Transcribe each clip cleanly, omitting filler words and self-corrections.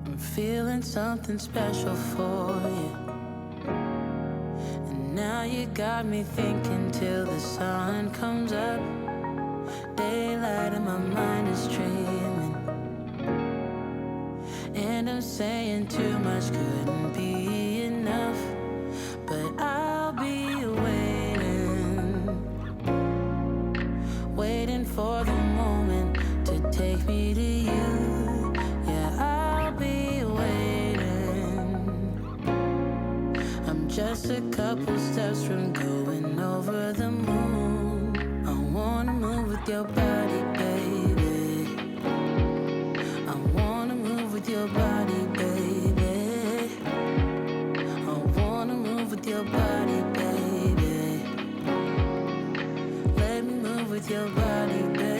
I'm feeling something special for you. And now you got me thinking till the sun comes up. Daylight and my mind is dreaming. And I'm saying too much couldn't be enough. But I'll be waiting for the moment to take me to you. Yeah, I'll be waiting. I'm just a couple steps from going over the moon. I wanna move with your body, baby. I wanna move with your body, baby. I wanna move with your body, baby. Let me move with your body, baby.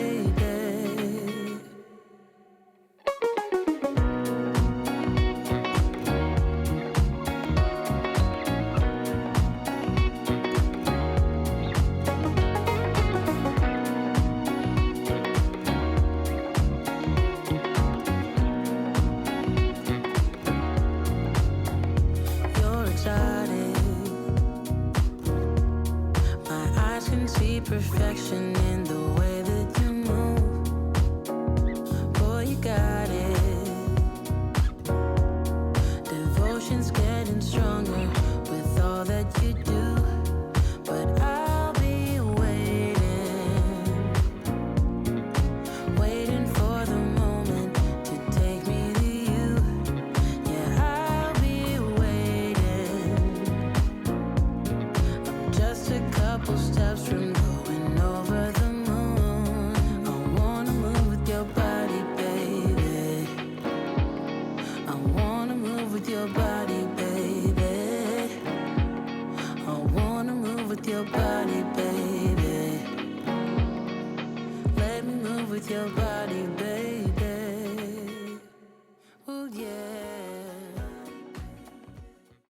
See perfection in the way that you move. Boy, you got it. Devotion's getting stronger with all that you do. But I'll be waiting for the moment to take me to you. Yeah, I'll be waiting. I'm just a couple steps from going over the moon. I wanna move with your body, baby. I wanna move with your body, baby. I wanna move with your body, baby. Let me move with your body.